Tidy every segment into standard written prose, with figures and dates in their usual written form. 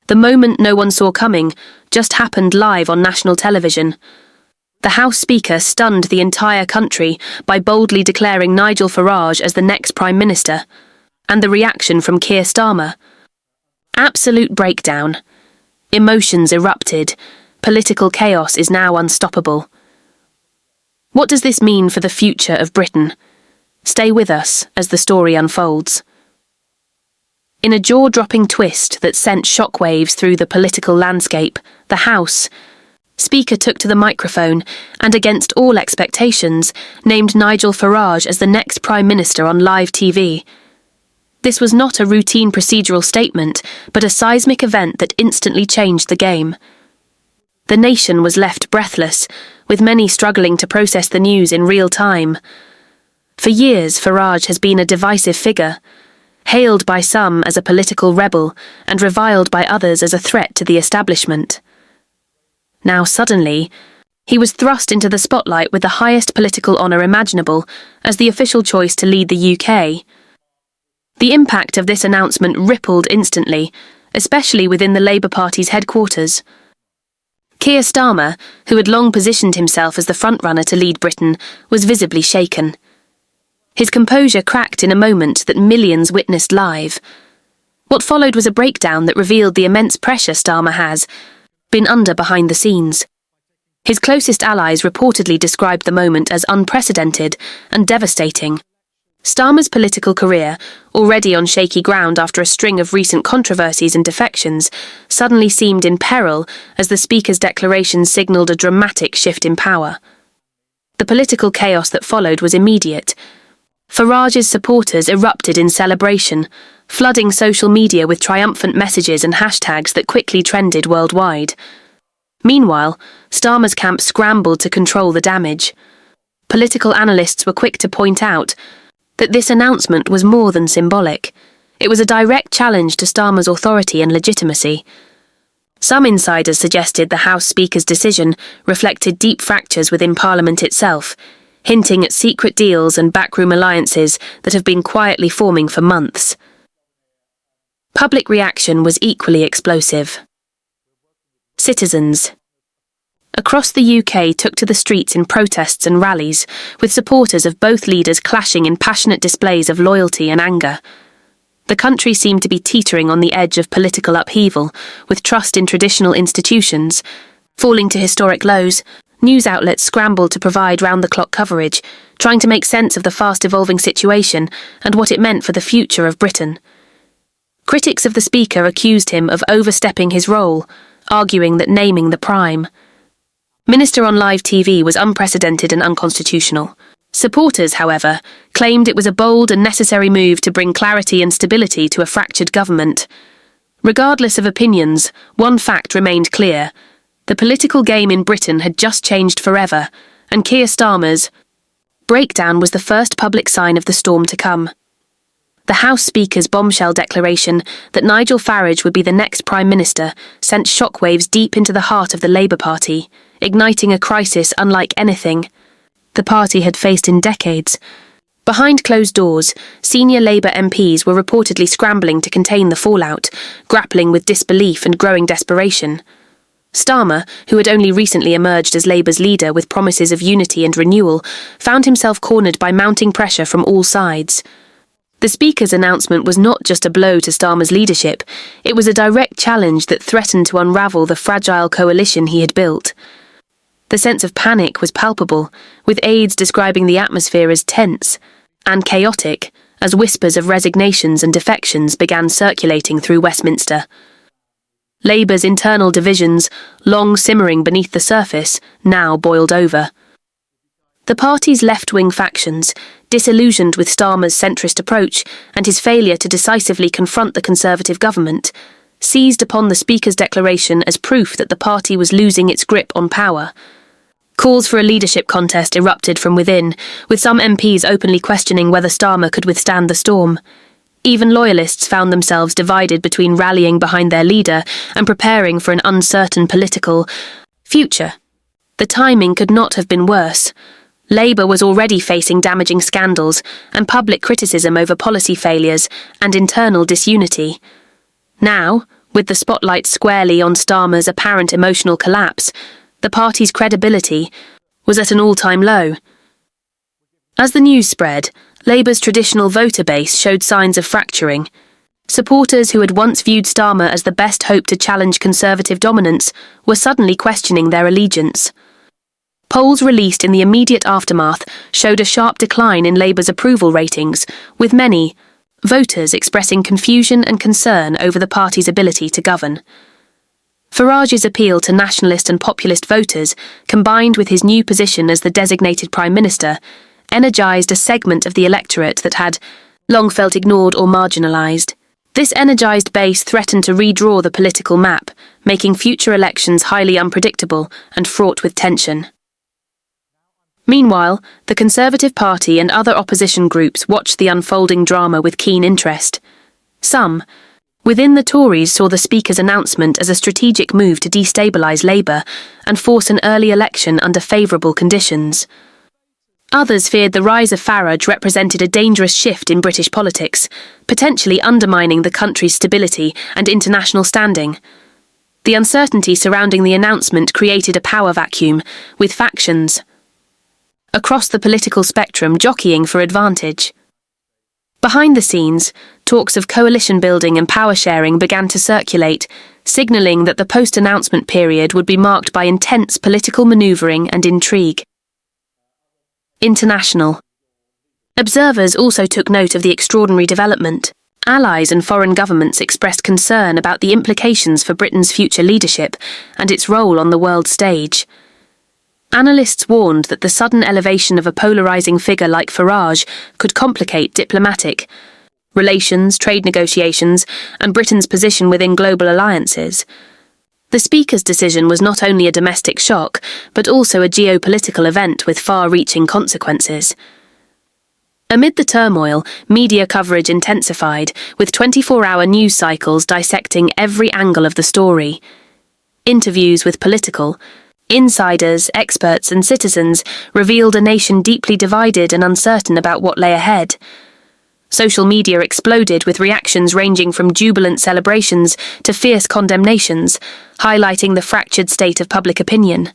The moment no one saw coming just happened live on national television. The House Speaker stunned the entire country by boldly declaring Nigel Farage as the next Prime Minister, and the reaction from Keir Starmer. Absolute breakdown. Emotions erupted. Political chaos is now unstoppable. What does this mean for the future of Britain? Stay with us as the story unfolds. In a jaw-dropping twist that sent shockwaves through the political landscape, the House Speaker took to the microphone and, against all expectations, named Nigel Farage as the next Prime Minister on live TV. This was not a routine procedural statement, but a seismic event that instantly changed the game. The nation was left breathless, with many struggling to process the news in real time. For years, Farage has been a divisive figure, hailed by some as a political rebel and reviled by others as a threat to the establishment. Now suddenly, he was thrust into the spotlight with the highest political honour imaginable as the official choice to lead the UK. The impact of this announcement rippled instantly, especially within the Labour Party's headquarters. Keir Starmer, who had long positioned himself as the frontrunner to lead Britain, was visibly shaken. His composure cracked in a moment that millions witnessed live. What followed was a breakdown that revealed the immense pressure Starmer has been under behind the scenes. His closest allies reportedly described the moment as unprecedented and devastating. Starmer's political career, already on shaky ground after a string of recent controversies and defections, suddenly seemed in peril as the Speaker's declaration signalled a dramatic shift in power. The political chaos that followed was immediate. Farage's supporters erupted in celebration, flooding social media with triumphant messages and hashtags that quickly trended worldwide. Meanwhile, Starmer's camp scrambled to control the damage. Political analysts were quick to point out that this announcement was more than symbolic. It was a direct challenge to Starmer's authority and legitimacy. Some insiders suggested the House Speaker's decision reflected deep fractures within Parliament itself, hinting at secret deals and backroom alliances that have been quietly forming for months. Public reaction was equally explosive. Citizens across the UK took to the streets in protests and rallies, with supporters of both leaders clashing in passionate displays of loyalty and anger. The country seemed to be teetering on the edge of political upheaval, with trust in traditional institutions falling to historic lows. News outlets scrambled to provide round-the-clock coverage, trying to make sense of the fast-evolving situation and what it meant for the future of Britain. Critics of the Speaker accused him of overstepping his role, arguing that naming the Prime Minister on live TV was unprecedented and unconstitutional. Supporters, however, claimed it was a bold and necessary move to bring clarity and stability to a fractured government. Regardless of opinions, one fact remained clear. The political game in Britain had just changed forever, and Keir Starmer's breakdown was the first public sign of the storm to come. The House Speaker's bombshell declaration that Nigel Farage would be the next Prime Minister sent shockwaves deep into the heart of the Labour Party, igniting a crisis unlike anything the party had faced in decades. Behind closed doors, senior Labour MPs were reportedly scrambling to contain the fallout, grappling with disbelief and growing desperation. Starmer, who had only recently emerged as Labour's leader with promises of unity and renewal, found himself cornered by mounting pressure from all sides. The Speaker's announcement was not just a blow to Starmer's leadership, it was a direct challenge that threatened to unravel the fragile coalition he had built. The sense of panic was palpable, with aides describing the atmosphere as tense and chaotic as whispers of resignations and defections began circulating through Westminster. Labour's internal divisions, long simmering beneath the surface, now boiled over. The party's left-wing factions, disillusioned with Starmer's centrist approach and his failure to decisively confront the Conservative government, seized upon the Speaker's declaration as proof that the party was losing its grip on power. Calls for a leadership contest erupted from within, with some MPs openly questioning whether Starmer could withstand the storm. Even loyalists found themselves divided between rallying behind their leader and preparing for an uncertain political future. The timing could not have been worse. Labour was already facing damaging scandals and public criticism over policy failures and internal disunity. Now, With the spotlight squarely on Starmer's apparent emotional collapse, the party's credibility was at an all-time low. As the news spread, Labour's traditional voter base showed signs of fracturing. Supporters who had once viewed Starmer as the best hope to challenge Conservative dominance were suddenly questioning their allegiance. Polls released in the immediate aftermath showed a sharp decline in Labour's approval ratings, with many voters expressing confusion and concern over the party's ability to govern. Farage's appeal to nationalist and populist voters, combined with his new position as the designated Prime Minister, energised a segment of the electorate that had long felt ignored or marginalised. This energised base threatened to redraw the political map, making future elections highly unpredictable and fraught with tension. Meanwhile, the Conservative Party and other opposition groups watched the unfolding drama with keen interest. Some, within the Tories, saw the Speaker's announcement as a strategic move to destabilise Labour and force an early election under favourable conditions. Others feared the rise of Farage represented a dangerous shift in British politics, potentially undermining the country's stability and international standing. The uncertainty surrounding the announcement created a power vacuum, with factions across the political spectrum jockeying for advantage. Behind the scenes, talks of coalition building and power sharing began to circulate, signalling that the post-announcement period would be marked by intense political manoeuvring and intrigue. International. Observers also took note of the extraordinary development. Allies and foreign governments expressed concern about the implications for Britain's future leadership and its role on the world stage. Analysts warned that the sudden elevation of a polarising figure like Farage could complicate diplomatic relations, trade negotiations, and Britain's position within global alliances. The Speaker's decision was not only a domestic shock, but also a geopolitical event with far-reaching consequences. Amid the turmoil, media coverage intensified, with 24-hour news cycles dissecting every angle of the story. Interviews with political insiders, experts, and citizens revealed a nation deeply divided and uncertain about what lay ahead. Social media exploded with reactions ranging from jubilant celebrations to fierce condemnations, highlighting the fractured state of public opinion.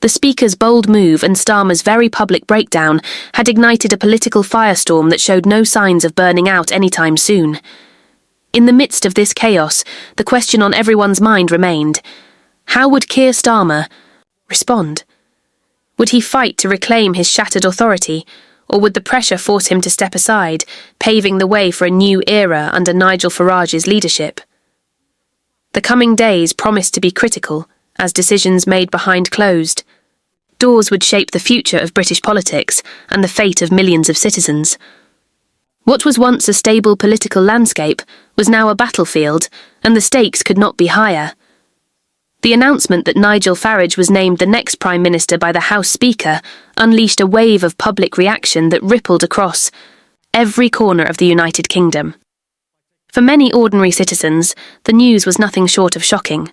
The Speaker's bold move and Starmer's very public breakdown had ignited a political firestorm that showed no signs of burning out anytime soon. In the midst of this chaos, the question on everyone's mind remained: how would Keir Starmer respond? Would he fight to reclaim his shattered authority, or would the pressure force him to step aside, paving the way for a new era under Nigel Farage's leadership? The coming days promised to be critical, as decisions made behind closed doors would shape the future of British politics and the fate of millions of citizens. What was once a stable political landscape was now a battlefield, and the stakes could not be higher. The announcement that Nigel Farage was named the next Prime Minister by the House Speaker unleashed a wave of public reaction that rippled across every corner of the United Kingdom. For many ordinary citizens, the news was nothing short of shocking.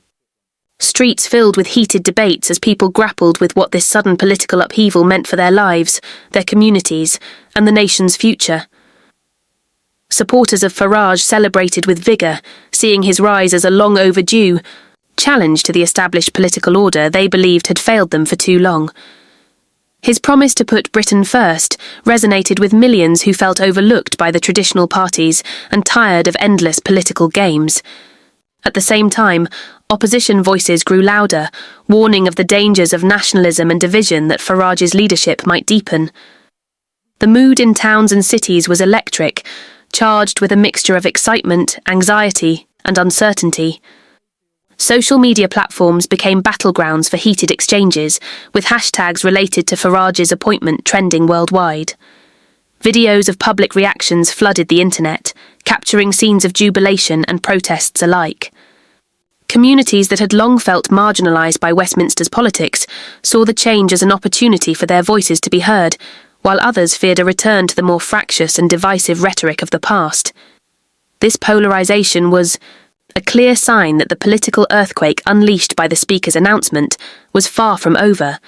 Streets filled with heated debates as people grappled with what this sudden political upheaval meant for their lives, their communities, and the nation's future. Supporters of Farage celebrated with vigour, seeing his rise as a long overdue challenge to the established political order they believed had failed them for too long. His promise to put Britain first resonated with millions who felt overlooked by the traditional parties and tired of endless political games. At the same time, opposition voices grew louder, warning of the dangers of nationalism and division that Farage's leadership might deepen. The mood in towns and cities was electric, charged with a mixture of excitement, anxiety, and uncertainty. Social media platforms became battlegrounds for heated exchanges, with hashtags related to Farage's appointment trending worldwide. Videos of public reactions flooded the internet, capturing scenes of jubilation and protests alike. Communities that had long felt marginalised by Westminster's politics saw the change as an opportunity for their voices to be heard, while others feared a return to the more fractious and divisive rhetoric of the past. This polarisation was a clear sign that the political earthquake unleashed by the Speaker's announcement was far from over.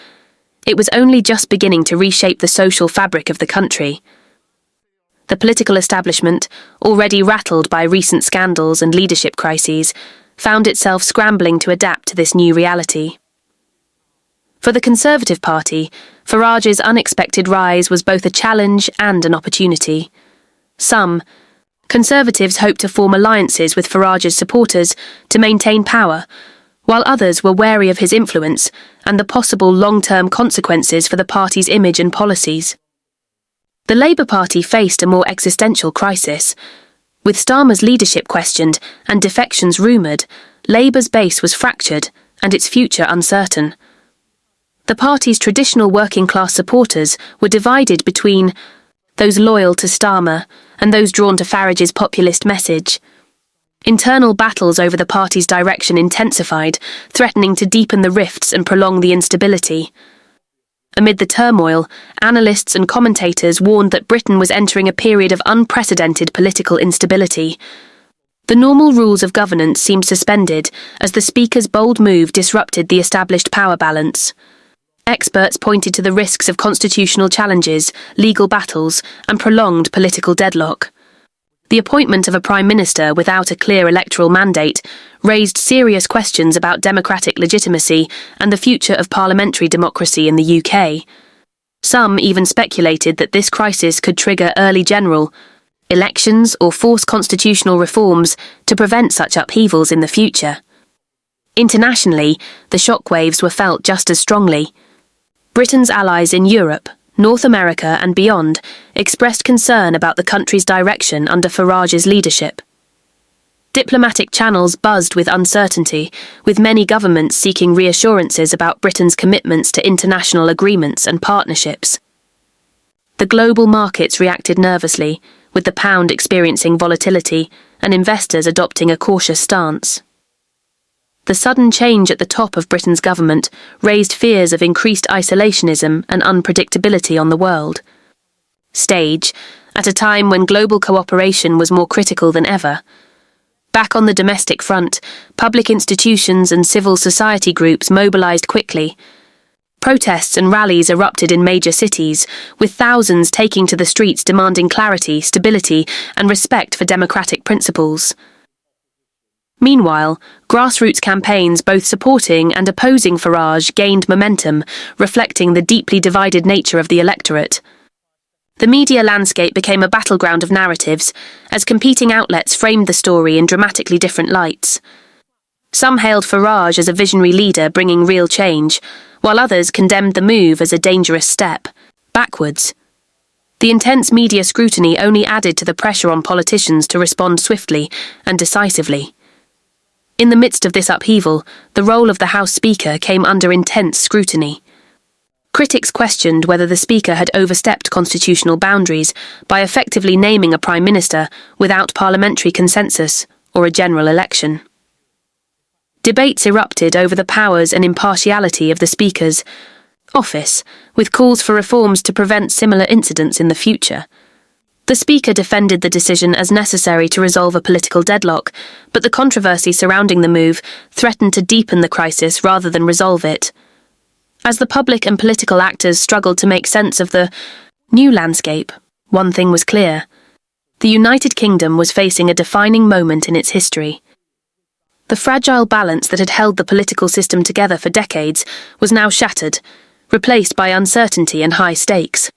It was only just beginning to reshape the social fabric of the country. The political establishment, already rattled by recent scandals and leadership crises, found itself scrambling to adapt to this new reality. For the Conservative Party, Farage's unexpected rise was both a challenge and an opportunity. Some Conservatives hoped to form alliances with Farage's supporters to maintain power, while others were wary of his influence and the possible long-term consequences for the party's image and policies. The Labour Party faced a more existential crisis. With Starmer's leadership questioned and defections rumoured, Labour's base was fractured and its future uncertain. The party's traditional working-class supporters were divided between those loyal to Starmer and those drawn to Farage's populist message. Internal battles over the party's direction intensified, threatening to deepen the rifts and prolong the instability. Amid the turmoil, analysts and commentators warned that Britain was entering a period of unprecedented political instability. The normal rules of governance seemed suspended as the Speaker's bold move disrupted the established power balance. Experts pointed to the risks of constitutional challenges, legal battles, and prolonged political deadlock. The appointment of a Prime Minister without a clear electoral mandate raised serious questions about democratic legitimacy and the future of parliamentary democracy in the UK. Some even speculated that this crisis could trigger early general elections or force constitutional reforms to prevent such upheavals in the future. Internationally, the shockwaves were felt just as strongly. Britain's allies in Europe, North America and beyond expressed concern about the country's direction under Farage's leadership. Diplomatic channels buzzed with uncertainty, with many governments seeking reassurances about Britain's commitments to international agreements and partnerships. The global markets reacted nervously, with the pound experiencing volatility and investors adopting a cautious stance. The sudden change at the top of Britain's government raised fears of increased isolationism and unpredictability on the world stage, at a time when global cooperation was more critical than ever. Back on the domestic front, public institutions and civil society groups mobilized quickly. Protests and rallies erupted in major cities, with thousands taking to the streets demanding clarity, stability, and respect for democratic principles. Meanwhile, grassroots campaigns both supporting and opposing Farage gained momentum, reflecting the deeply divided nature of the electorate. The media landscape became a battleground of narratives, as competing outlets framed the story in dramatically different lights. Some hailed Farage as a visionary leader bringing real change, while others condemned the move as a dangerous step backwards. The intense media scrutiny only added to the pressure on politicians to respond swiftly and decisively. In the midst of this upheaval, the role of the House Speaker came under intense scrutiny. Critics questioned whether the Speaker had overstepped constitutional boundaries by effectively naming a Prime Minister without parliamentary consensus or a general election. Debates erupted over the powers and impartiality of the Speaker's office, with calls for reforms to prevent similar incidents in the future. The Speaker defended the decision as necessary to resolve a political deadlock, but the controversy surrounding the move threatened to deepen the crisis rather than resolve it. As the public and political actors struggled to make sense of the new landscape, one thing was clear. The United Kingdom was facing a defining moment in its history. The fragile balance that had held the political system together for decades was now shattered, replaced by uncertainty and high stakes.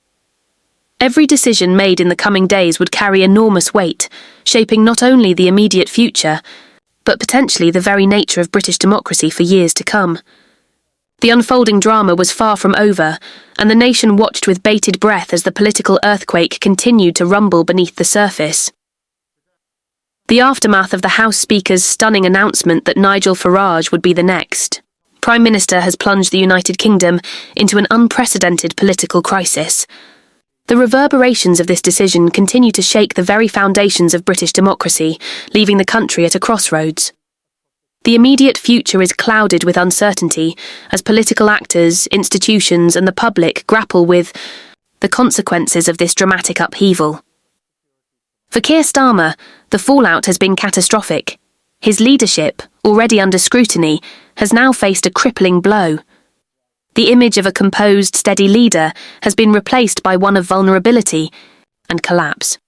Every decision made in the coming days would carry enormous weight, shaping not only the immediate future, but potentially the very nature of British democracy for years to come. The unfolding drama was far from over, and the nation watched with bated breath as the political earthquake continued to rumble beneath the surface. The aftermath of the House Speaker's stunning announcement that Nigel Farage would be the next Prime Minister has plunged the United Kingdom into an unprecedented political crisis. The reverberations of this decision continue to shake the very foundations of British democracy, leaving the country at a crossroads. The immediate future is clouded with uncertainty as political actors, institutions, and the public grapple with the consequences of this dramatic upheaval. For Keir Starmer, the fallout has been catastrophic. His leadership, already under scrutiny, has now faced a crippling blow. The image of a composed, steady leader has been replaced by one of vulnerability and collapse.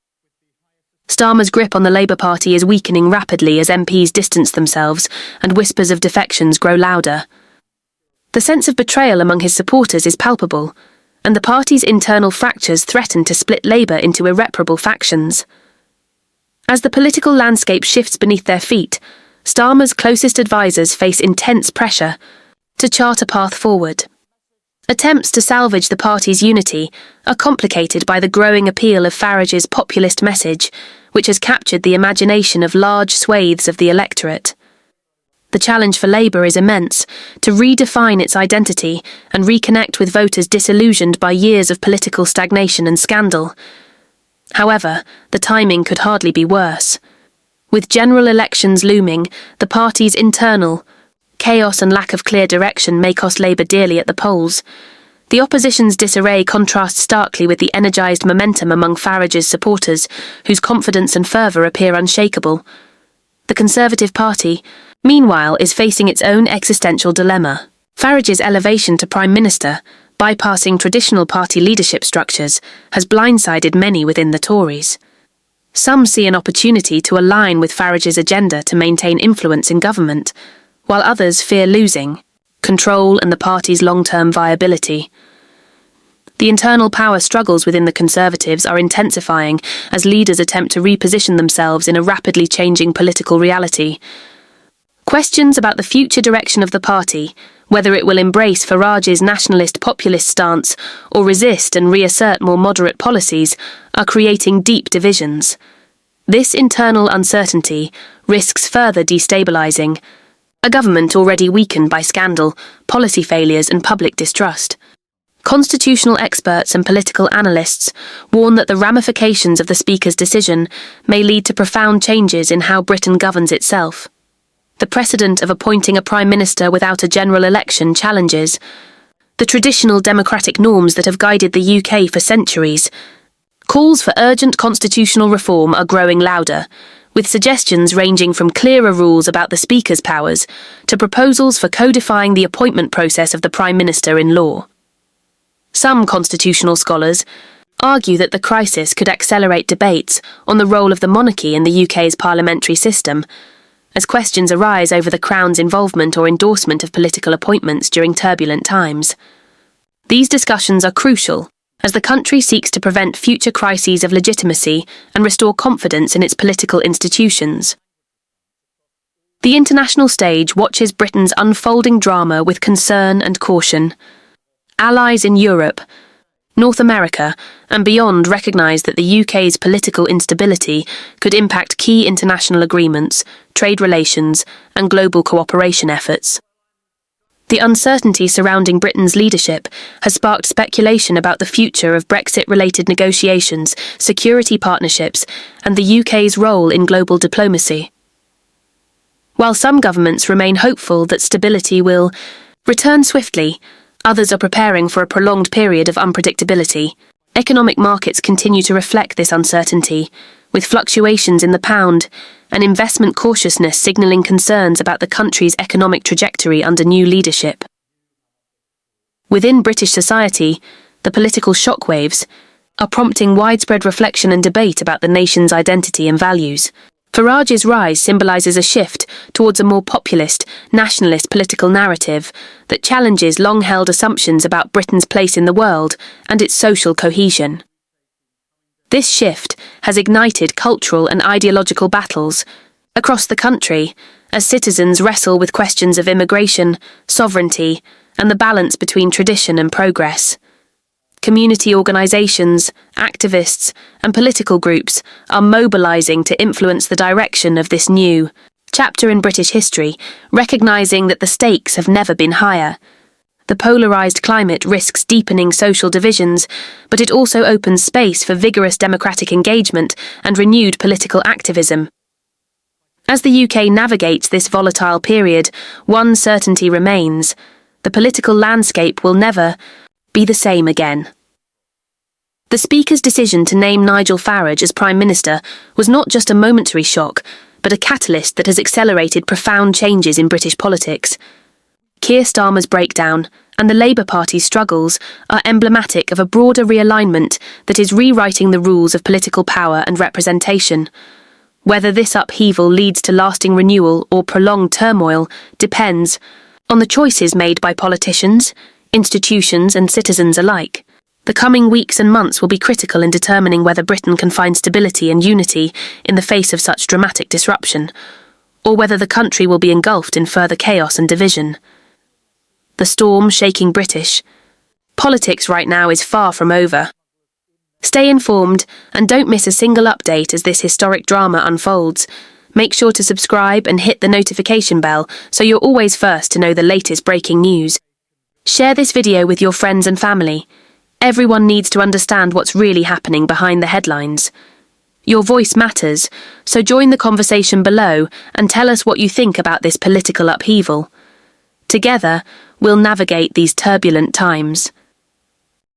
Starmer's grip on the Labour Party is weakening rapidly as MPs distance themselves and whispers of defections grow louder. The sense of betrayal among his supporters is palpable, and the party's internal fractures threaten to split Labour into irreparable factions. As the political landscape shifts beneath their feet, Starmer's closest advisers face intense pressure to chart a path forward. Attempts to salvage the party's unity are complicated by the growing appeal of Farage's populist message, which has captured the imagination of large swathes of the electorate. The challenge for Labour is immense, to redefine its identity and reconnect with voters disillusioned by years of political stagnation and scandal. However, the timing could hardly be worse. With general elections looming, the party's internal chaos and lack of clear direction may cost Labour dearly at the polls. The opposition's disarray contrasts starkly with the energised momentum among Farage's supporters, whose confidence and fervour appear unshakable. The Conservative Party, meanwhile, is facing its own existential dilemma. Farage's elevation to Prime Minister, bypassing traditional party leadership structures, has blindsided many within the Tories. Some see an opportunity to align with Farage's agenda to maintain influence in government, while others fear losing control and the party's long-term viability. The internal power struggles within the Conservatives are intensifying as leaders attempt to reposition themselves in a rapidly changing political reality. Questions about the future direction of the party, whether it will embrace Farage's nationalist populist stance or resist and reassert more moderate policies, are creating deep divisions. This internal uncertainty risks further destabilising a government already weakened by scandal, policy failures and public distrust. Constitutional experts and political analysts warn that the ramifications of the Speaker's decision may lead to profound changes in how Britain governs itself. The precedent of appointing a Prime Minister without a general election challenges the traditional democratic norms that have guided the UK for centuries. Calls for urgent constitutional reform are growing louder, with suggestions ranging from clearer rules about the Speaker's powers to proposals for codifying the appointment process of the Prime Minister in law. Some constitutional scholars argue that the crisis could accelerate debates on the role of the monarchy in the UK's parliamentary system, as questions arise over the Crown's involvement or endorsement of political appointments during turbulent times. These discussions are crucial as the country seeks to prevent future crises of legitimacy and restore confidence in its political institutions. The international stage watches Britain's unfolding drama with concern and caution. Allies in Europe, North America, and beyond recognise that the UK's political instability could impact key international agreements, trade relations, and global cooperation efforts. The uncertainty surrounding Britain's leadership has sparked speculation about the future of Brexit-related negotiations, security partnerships, and the UK's role in global diplomacy. While some governments remain hopeful that stability will return swiftly, others are preparing for a prolonged period of unpredictability. Economic markets continue to reflect this uncertainty, with fluctuations in the pound and investment cautiousness signalling concerns about the country's economic trajectory under new leadership. Within British society, the political shockwaves are prompting widespread reflection and debate about the nation's identity and values. Farage's rise symbolises a shift towards a more populist, nationalist political narrative that challenges long-held assumptions about Britain's place in the world and its social cohesion. This shift has ignited cultural and ideological battles across the country as citizens wrestle with questions of immigration, sovereignty, and the balance between tradition and progress. Community organisations, activists, and political groups are mobilising to influence the direction of this new chapter in British history, recognising that the stakes have never been higher. The polarised climate risks deepening social divisions, but it also opens space for vigorous democratic engagement and renewed political activism. As the UK navigates this volatile period, one certainty remains: the political landscape will never be the same again. The Speaker's decision to name Nigel Farage as Prime Minister was not just a momentary shock, but a catalyst that has accelerated profound changes in British politics. Keir Starmer's breakdown and the Labour Party's struggles are emblematic of a broader realignment that is rewriting the rules of political power and representation. Whether this upheaval leads to lasting renewal or prolonged turmoil depends on the choices made by politicians, institutions and citizens alike. The coming weeks and months will be critical in determining whether Britain can find stability and unity in the face of such dramatic disruption, or whether the country will be engulfed in further chaos and division. The storm shaking British politics right now is far from over. Stay informed and don't miss a single update as this historic drama unfolds. Make sure to subscribe and hit the notification bell so you're always first to know the latest breaking news. Share this video with your friends and family. Everyone needs to understand what's really happening behind the headlines. Your voice matters, so join the conversation below and tell us what you think about this political upheaval. Together, we'll navigate these turbulent times.